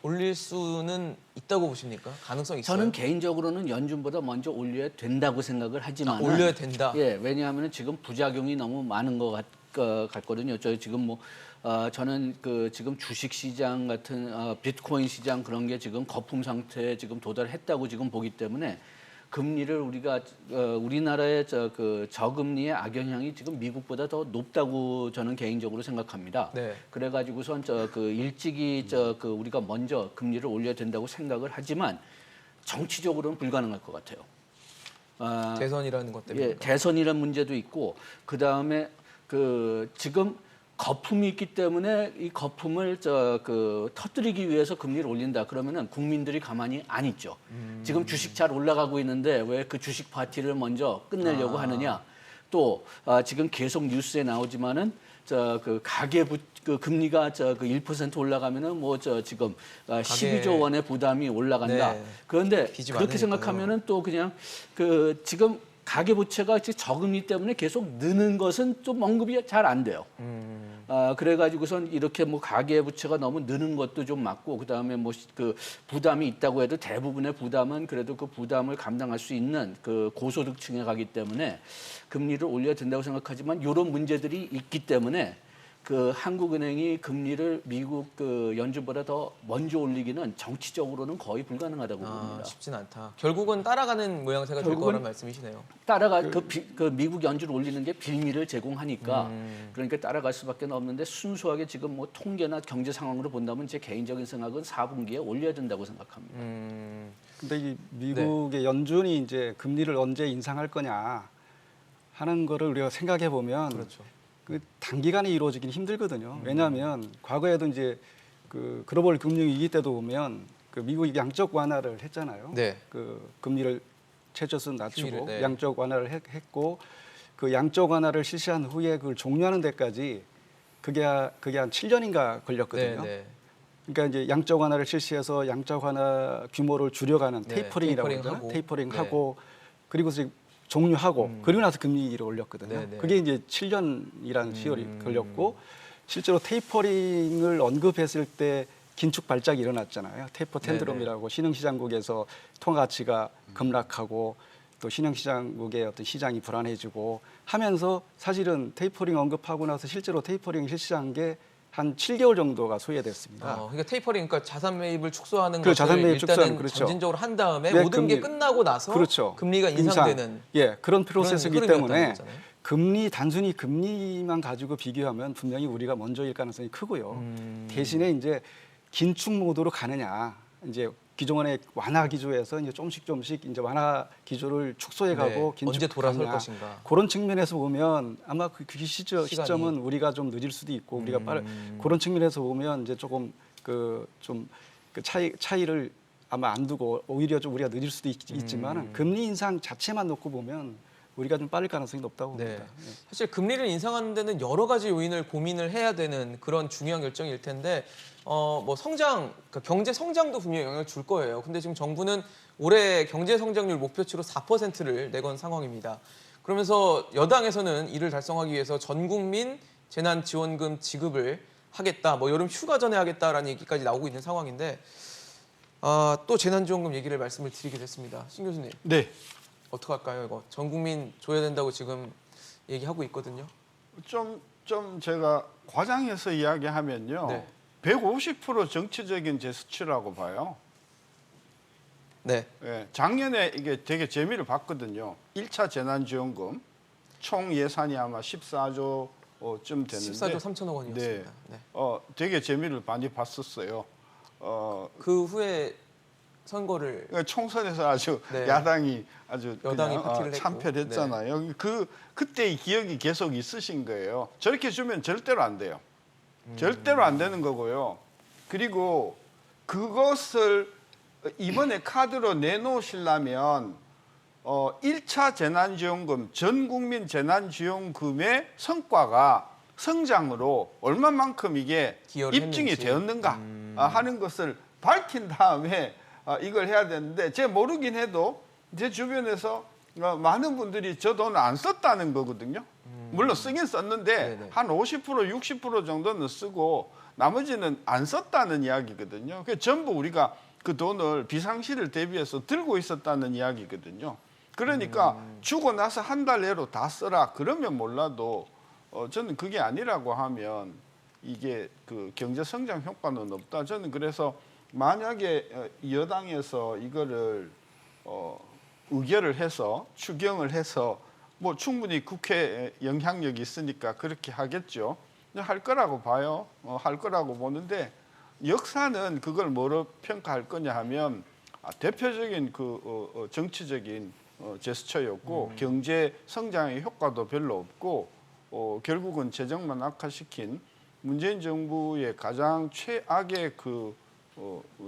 올릴 수는 있다고 보십니까? 가능성 있어요? 저는 개인적으로는 연준보다 먼저 올려야 된다고 생각을 하지만 올려야 된다. 예, 왜냐하면 지금 부작용이 너무 많은 것 같거든요. 저 지금 뭐 저는 그 지금 주식 시장 같은 비트코인 시장 그런 게 지금 거품 상태에 지금 도달했다고 지금 보기 때문에 금리를 우리가 우리나라의 그 저금리의 악영향이 지금 미국보다 더 높다고 저는 개인적으로 생각합니다. 네. 그래가지고선 그 일찍이 그 우리가 먼저 금리를 올려야 된다고 생각을 하지만 정치적으로는 불가능할 것 같아요. 대선이라는 것 때문에. 예, 대선이라는 문제도 있고 그 다음에 그 지금 거품이 있기 때문에 이 거품을 그 터뜨리기 위해서 금리를 올린다 그러면은 국민들이 가만히 안 있죠. 지금 주식 잘 올라가고 있는데 왜 그 주식 파티를 먼저 끝내려고 하느냐? 또 지금 계속 뉴스에 나오지만은 그 가계부 그 금리가 그 1% 올라가면은 뭐 지금 12조 원의 부담이 올라간다. 네. 그런데 빚이 그렇게 많으니까요. 생각하면은 또 그냥 그 지금 가계부채가 저금리 때문에 계속 느는 것은 좀 언급이 잘 안 돼요. 그래가지고선 이렇게 뭐 가계부채가 너무 느는 것도 좀 맞고 그 다음에 뭐 그 부담이 있다고 해도 대부분의 부담은 그래도 그 부담을 감당할 수 있는 그 고소득층에 가기 때문에 금리를 올려야 된다고 생각하지만 이런 문제들이 있기 때문에 그 한국은행이 금리를 미국 그 연준보다 더 먼저 올리기는 정치적으로는 거의 불가능하다고 봅니다. 쉽진 않다. 결국은 따라가는 모양새가 될 결국은 거라는 말씀이시네요. 그 미국 연준을 올리는 게 빌미를 제공하니까 그러니까 따라갈 수밖에 없는데 순수하게 지금 뭐 통계나 경제 상황으로 본다면 제 개인적인 생각은 4분기에 올려야 된다고 생각합니다. 근데 이 미국의 연준이 이제 금리를 언제 인상할 거냐 하는 거를 우리가 생각해 보면 그렇죠. 그 단기간에 이루어지긴 힘들거든요. 왜냐하면 과거에도 이제 그 글로벌 금융 위기 때도 보면 그 미국이 양적 완화를 했잖아요. 네. 그 금리를 최저선 낮추고 금리를, 네. 양적 완화를 했고 그 양적 완화를 실시한 후에 그걸 종료하는 데까지 그게 한 7년인가 걸렸거든요. 네. 그러니까 이제 양적 완화를 실시해서 양적 완화 규모를 줄여가는 네, 테이퍼링이라고 테이퍼링하고. 그러잖아요. 테이퍼링하고 그리고 이제 종료하고 그리고 나서 금리를 올렸거든요. 네, 네. 그게 이제 7년이라는 시월이 걸렸고 실제로 테이퍼링을 언급했을 때 긴축 발작이 일어났잖아요. 테이퍼 텐드럼이라고 신흥시장국에서 통화 가치가 급락하고 또 신흥시장국의 어떤 시장이 불안해지고 하면서 사실은 테이퍼링 언급하고 나서 실제로 테이퍼링 실시한 게 한 7개월 정도가 소요됐습니다. 그러니까 테이퍼링, 그러니까 자산 매입을 축소하는 그 것을 자산 매입 일단은 축소하는, 그렇죠. 점진적으로 한 다음에 네, 모든 게 금리. 끝나고 나서 그렇죠. 금리가 인상되는 예, 그런 프로세스이기 흐름이었다는 때문에 거잖아요. 단순히 금리만 가지고 비교하면 분명히 우리가 먼저일 가능성이 크고요. 대신에 이제 긴축 모드로 가느냐, 이제 기존의 완화 기조에서 이제 조금씩 이제 완화 기조를 축소해가고 네, 언제 돌아설 가느냐. 것인가. 그런 측면에서 보면 아마 그 시간이. 시점은 우리가 좀 늦을 수도 있고 우리가 그런 측면에서 보면 이제 조금 그 차이를 아마 안 두고 오히려 좀 우리가 늦을 수도 있지만 금리 인상 자체만 놓고 보면 우리가 좀 빠를 가능성이 높다고 네. 봅니다. 사실 금리를 인상하는 데는 여러 가지 요인을 고민을 해야 되는 그런 중요한 결정일 텐데 뭐 그러니까 경제 성장도 분명히 영향을 줄 거예요. 근데 지금 정부는 올해 경제 성장률 목표치로 4%를 내건 상황입니다. 그러면서 여당에서는 이를 달성하기 위해서 전 국민 재난 지원금 지급을 하겠다, 뭐 여름 휴가 전에 하겠다라는 얘기까지 나오고 있는 상황인데 또 재난지원금 얘기를 말씀을 드리게 됐습니다. 신 교수님. 네. 어떡할까요, 이거? 전 국민 줘야 된다고 지금 얘기하고 있거든요. 좀 제가 과장해서 이야기하면요. 네. 150% 정치적인 제스처라고 봐요. 네. 예, 작년에 이게 되게 재미를 봤거든요. 1차 재난지원금 총 예산이 아마 14조쯤 되는데 14조 3천억 원이었습니다. 네. 되게 재미를 많이 봤었어요. 그 후에 선거를 그러니까 총선에서 아주 네. 야당이 아주 여당이 그냥, 파티를 했고. 참패했잖아요. 그때의 기억이 계속 있으신 거예요. 저렇게 주면 절대로 안 돼요. 절대로 안 되는 거고요. 그리고 그것을 이번에 카드로 내놓으시려면 1차 재난지원금, 전 국민 재난지원금의 성과가 성장으로 얼마만큼 이게 기여를 입증이 했는지. 되었는가 하는 것을 밝힌 다음에 이걸 해야 되는데 제가 모르긴 해도 제 주변에서 많은 분들이 저 돈 안 썼다는 거거든요. 물론 쓰긴 썼는데 네네. 한 50%, 60% 정도는 쓰고 나머지는 안 썼다는 이야기거든요. 그 전부 우리가 그 돈을 비상시를 대비해서 들고 있었다는 이야기거든요. 그러니까 주고 나서 한 달 내로 다 써라 그러면 몰라도 저는 그게 아니라고 하면 이게 그 경제 성장 효과는 없다. 저는 그래서 만약에 여당에서 이거를 의결을 해서 추경을 해서 뭐 충분히 국회 영향력이 있으니까 그렇게 하겠죠. 할 거라고 봐요. 할 거라고 보는데 역사는 그걸 뭐로 평가할 거냐 하면 대표적인 그 정치적인 제스처였고 경제 성장의 효과도 별로 없고 결국은 재정만 악화시킨 문재인 정부의 가장 최악의 그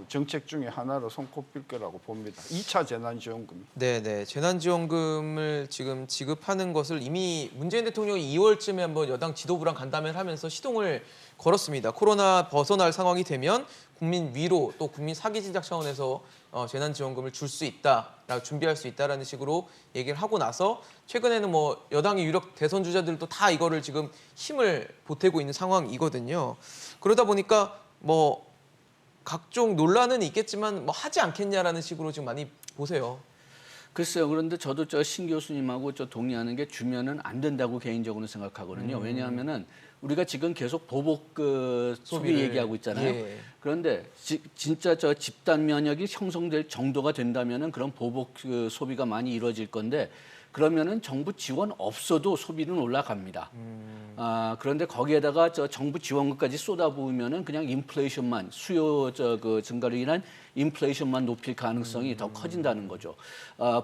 정책 중에 하나로 손꼽힐 거라고 봅니다. 2차 재난지원금. 네네 재난지원금을 지금 지급하는 것을 이미 문재인 대통령이 2월쯤에 한번 여당 지도부랑 간담회를 하면서 시동을 걸었습니다. 코로나 벗어날 상황이 되면 국민 위로 또 국민 사기 진작 차원에서 재난지원금을 줄 수 있다, 준비할 수 있다라는 식으로 얘기를 하고 나서 최근에는 뭐 여당의 유력 대선 주자들도 다 이거를 지금 힘을 보태고 있는 상황이거든요. 그러다 보니까 뭐 각종 논란은 있겠지만 뭐 하지 않겠냐라는 식으로 지금 많이 보세요. 글쎄요. 그런데 저도 저 신 교수님하고 저 동의하는 게 주면은 안 된다고 개인적으로 생각하거든요. 왜냐하면은 우리가 지금 계속 보복 그 소비 소비를, 얘기하고 있잖아요. 예. 그런데 진짜 저 집단 면역이 형성될 정도가 된다면은 그런 보복 그 소비가 많이 이루어질 건데 그러면은 정부 지원 없어도 소비는 올라갑니다. 그런데 거기에다가 저 정부 지원금까지 쏟아부으면은 그냥 인플레이션만 수요 그 증가로 인한 인플레이션만 높일 가능성이 더 커진다는 거죠.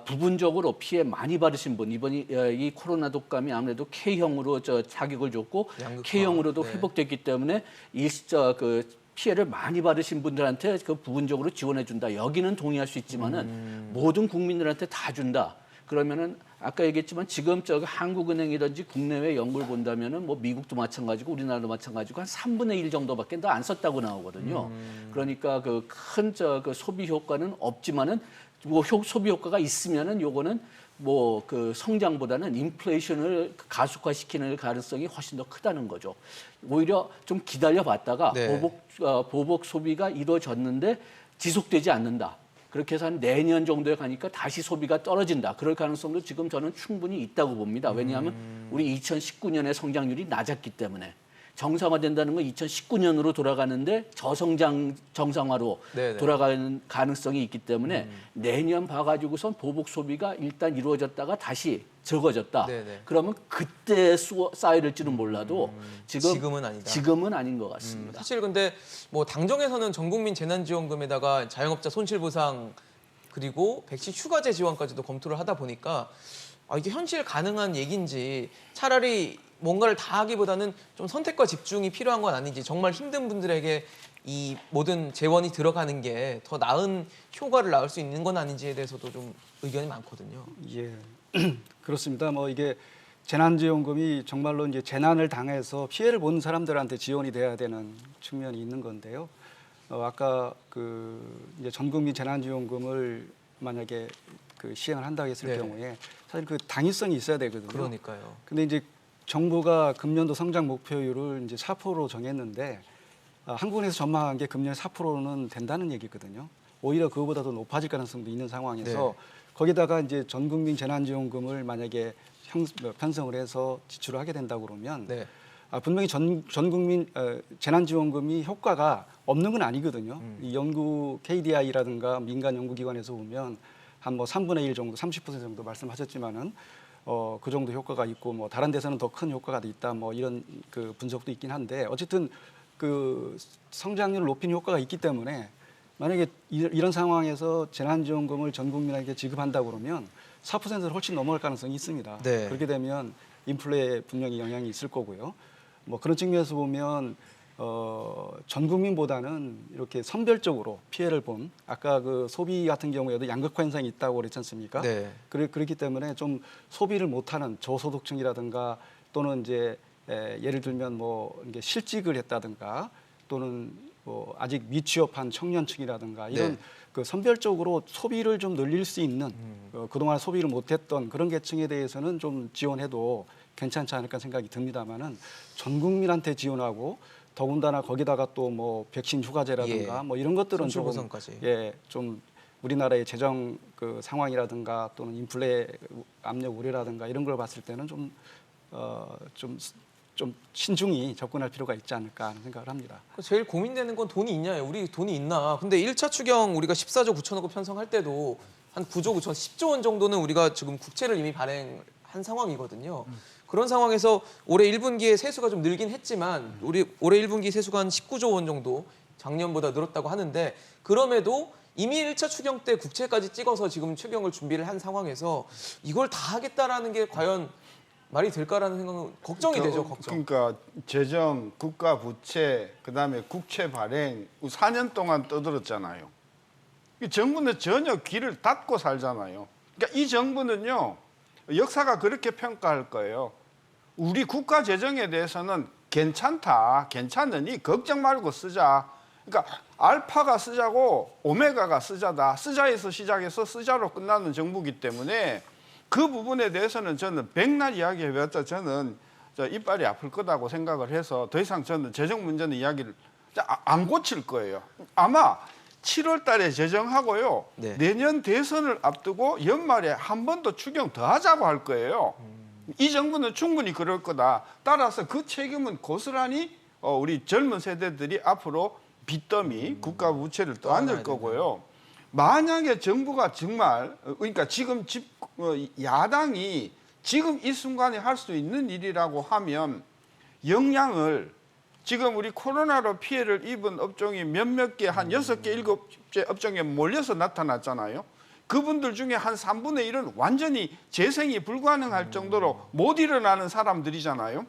부분적으로 피해 많이 받으신 분 이번이 이 코로나 독감이 아무래도 K형으로 저 자격을 줬고 양극화. K형으로도 네. 회복됐기 때문에 그 피해를 많이 받으신 분들한테 그 부분적으로 지원해 준다. 여기는 동의할 수 있지만은 모든 국민들한테 다 준다. 그러면은 아까 얘기했지만 지금 저 한국은행이든지 국내외 연구를 본다면은 뭐 미국도 마찬가지고 우리나라도 마찬가지고 한 3분의 1 정도밖에 더 안 썼다고 나오거든요. 그러니까 그 큰 그 소비 효과는 없지만은 뭐 소비 효과가 있으면은 요거는 뭐 그 성장보다는 인플레이션을 가속화시키는 가능성이 훨씬 더 크다는 거죠. 오히려 좀 기다려 봤다가 네. 보복 소비가 이루어졌는데 지속되지 않는다. 그렇게 해서 한 내년 정도에 가니까 다시 소비가 떨어진다. 그럴 가능성도 지금 저는 충분히 있다고 봅니다. 왜냐하면 우리 2019년에 성장률이 낮았기 때문에 정상화된다는 건 2019년으로 돌아가는데 저성장 정상화로 네네. 돌아가는 가능성이 있기 때문에 내년 봐가지고선 보복 소비가 일단 이루어졌다가 다시 적어졌다. 네네. 그러면 그때 쌓일지는 몰라도 지금은 아니다. 지금은 아닌 것 같습니다. 사실 근데 뭐 당정에서는 전국민 재난지원금에다가 자영업자 손실보상 그리고 백신 휴가제 지원까지도 검토를 하다 보니까 이게 현실 가능한 얘기인지 차라리 뭔가를 다 하기보다는 좀 선택과 집중이 필요한 건 아닌지 정말 힘든 분들에게 이 모든 재원이 들어가는 게 더 나은 효과를 낳을 수 있는 건 아닌지에 대해서도 좀 의견이 많거든요. 예, 그렇습니다. 뭐 이게 재난지원금이 정말로 이제 재난을 당해서 피해를 본 사람들한테 지원이 돼야 되는 측면이 있는 건데요. 아까 그 이제 전국민 재난지원금을 만약에 그 시행을 한다고 했을 네. 경우에 사실 그 당위성이 있어야 되거든요. 그러니까요. 근데 이제 정부가 금년도 성장 목표율을 이제 4%로 정했는데 한국은행에서 전망한 게 금년 4%는 된다는 얘기거든요. 오히려 그거보다 더 높아질 가능성도 있는 상황에서 거기다가 이제 전국민 재난지원금을 만약에 편성을 해서 지출을 하게 된다고 그러면 네. 분명히 전국민 재난지원금이 효과가 없는 건 아니거든요. 이 연구 KDI라든가 민간 연구기관에서 보면 한 뭐 3분의 1 정도, 30% 정도 말씀하셨지만은 그 정도 효과가 있고 뭐 다른 데서는 더 큰 효과가 있다 뭐 이런 그 분석도 있긴 한데 어쨌든 그 성장률을 높이는 효과가 있기 때문에 만약에 이런 상황에서 재난지원금을 전 국민에게 지급한다고 그러면 4%를 훨씬 넘어갈 가능성이 있습니다. 네. 그렇게 되면 인플레에 분명히 영향이 있을 거고요. 뭐 그런 측면에서 보면 전 국민보다는 이렇게 선별적으로 피해를 본 아까 그 소비 같은 경우에도 양극화 현상이 있다고 그랬지 않습니까? 네. 그렇기 때문에 좀 소비를 못하는 저소득층이라든가 또는 이제 예를 들면 뭐 이게 실직을 했다든가 또는 뭐 아직 미취업한 청년층이라든가 이런 네. 그 선별적으로 소비를 좀 늘릴 수 있는 그동안 소비를 못했던 그런 계층에 대해서는 좀 지원해도 괜찮지 않을까 생각이 듭니다만은 전 국민한테 지원하고 더군다나 거기다가 또 뭐 백신 휴가제라든가 예. 뭐 이런 것들은 조금 손실보상까지. 좀 우리나라의 재정 그 상황이라든가 또는 인플레 압력 우려라든가 이런 걸 봤을 때는 좀 신중히 접근할 필요가 있지 않을까 하는 생각을 합니다. 제일 고민되는 건 돈이 있냐예요. 우리 돈이 있나. 근데 1차 추경 우리가 14조 9천억 원 편성할 때도 한 9조 9천 10조 원 정도는 우리가 지금 국채를 이미 발행한 상황이거든요. 그런 상황에서 올해 1분기에 세수가 좀 늘긴 했지만 우리 올해 1분기 세수가 한 19조 원 정도 작년보다 늘었다고 하는데 그럼에도 이미 1차 추경 때 국채까지 찍어서 지금 추경을 준비를 한 상황에서 이걸 다 하겠다라는 게 과연 말이 될까라는 생각은 걱정이 되죠. 걱정. 그러니까 재정, 국가 부채, 그다음에 국채 발행 4년 동안 떠들었잖아요. 이 정부는 전혀 귀를 닫고 살잖아요. 그러니까 이 정부는요. 역사가 그렇게 평가할 거예요. 우리 국가 재정에 대해서는 괜찮다. 괜찮으니 걱정 말고 쓰자. 그러니까 알파가 쓰자고 오메가가 쓰자다. 쓰자에서 시작해서 쓰자로 끝나는 정부이기 때문에 그 부분에 대해서는 저는 백날 이야기해봤자 저는 이빨이 아플 거다고 생각을 해서 더 이상 저는 재정 문제는 이야기를 안 고칠 거예요. 아마 7월 달에 재정하고요. 네. 내년 대선을 앞두고 연말에 한 번 더 추경 더 하자고 할 거예요. 이 정부는 충분히 그럴 거다. 따라서 그 책임은 고스란히 우리 젊은 세대들이 앞으로 빚더미 국가 부채를 떠안을 거고요. 만약에 정부가 정말 그러니까 지금 야당이 지금 이 순간에 할 수 있는 일이라고 하면 역량을 지금 우리 코로나로 피해를 입은 업종이 몇몇 개, 한 6개, 7개 업종에 몰려서 나타났잖아요. 그분들 중에 한 3분의 1은 완전히 재생이 불가능할 정도로 못 일어나는 사람들이잖아요.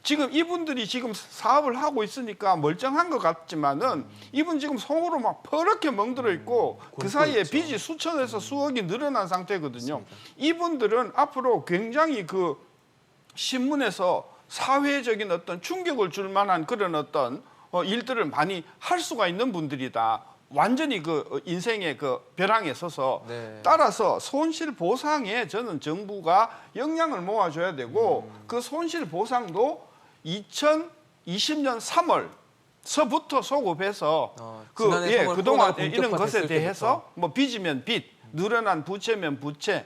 지금 이분들이 지금 사업을 하고 있으니까 멀쩡한 것 같지만은 이분 지금 속으로 막 퍼렇게 멍들어 있고 그 사이에 있죠. 빚이 수천에서 수억이 늘어난 상태거든요. 이분들은 앞으로 굉장히 그 신문에서 사회적인 어떤 충격을 줄 만한 그런 어떤 일들을 많이 할 수가 있는 분들이다. 완전히 그 인생의 그 벼랑에 서서 네. 따라서 손실 보상에 저는 정부가 역량을 모아줘야 되고 그 손실 보상도 2020년 3월서부터 소급해서 지난해 3월 그동안 코로나가 이런 것에 본격화됐을 대해서 뭐 빚이면 빚, 늘어난 부채면 부채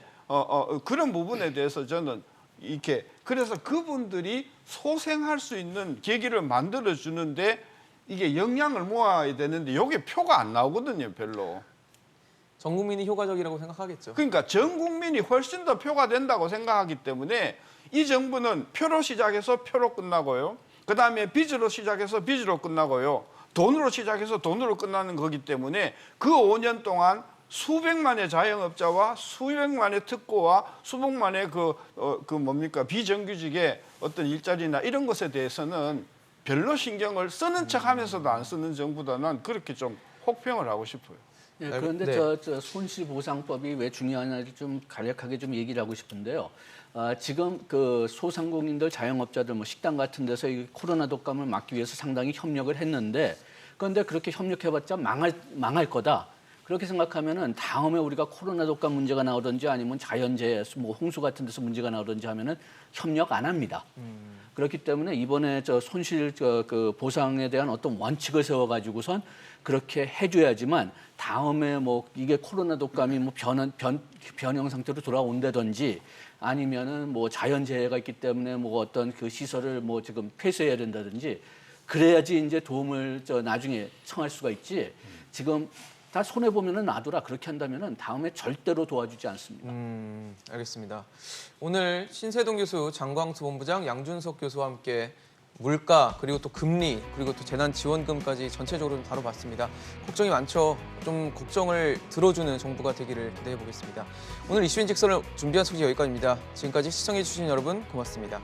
그런 부분에 대해서 저는 이렇게 그래서 그분들이 소생할 수 있는 계기를 만들어 주는데 이게 역량을 모아야 되는데 여기 표가 안 나오거든요, 별로. 전 국민이 효과적이라고 생각하겠죠. 그러니까 전 국민이 훨씬 더 표가 된다고 생각하기 때문에 이 정부는 표로 시작해서 표로 끝나고요. 그다음에 빚으로 시작해서 빚으로 끝나고요. 돈으로 시작해서 돈으로 끝나는 거기 때문에 그 5년 동안 수백만의 자영업자와 수백만의 특고와 수백만의 비정규직의 어떤 일자리나 이런 것에 대해서는 별로 신경을 쓰는 척하면서도 안 쓰는 정부다. 난 그렇게 좀 혹평을 하고 싶어요. 예, 그런데 네. 저 손실보상법이 왜 중요하냐를 좀 간략하게 좀 얘기를 하고 싶은데요. 지금 그 소상공인들, 자영업자들, 뭐 식당 같은 데서 이 코로나 독감을 막기 위해서 상당히 협력을 했는데, 그런데 그렇게 협력해봤자 망할 거다. 그렇게 생각하면은 다음에 우리가 코로나 독감 문제가 나오든지 아니면 자연재해, 뭐 홍수 같은 데서 문제가 나오든지 하면은 협력 안 합니다. 그렇기 때문에 이번에 저 손실 그 보상에 대한 어떤 원칙을 세워가지고선 그렇게 해줘야지만 다음에 뭐 이게 코로나 독감이 뭐 변형 상태로 돌아온다든지 아니면은 뭐 자연재해가 있기 때문에 뭐 어떤 그 시설을 뭐 지금 폐쇄해야 된다든지 그래야지 이제 도움을 나중에 청할 수가 있지. 지금 다 손해 보면은 놔둬라 그렇게 한다면은 다음에 절대로 도와주지 않습니다. 알겠습니다. 오늘 신세동 교수, 장광수 본부장, 양준석 교수와 함께 물가, 그리고 또 금리, 그리고 또 재난지원금까지 전체적으로 좀 다뤄봤습니다. 걱정이 많죠. 좀 걱정을 들어주는 정부가 되기를 기대해 보겠습니다. 오늘 이슈인 직선을 준비한 소식 여기까지입니다. 지금까지 시청해주신 여러분 고맙습니다.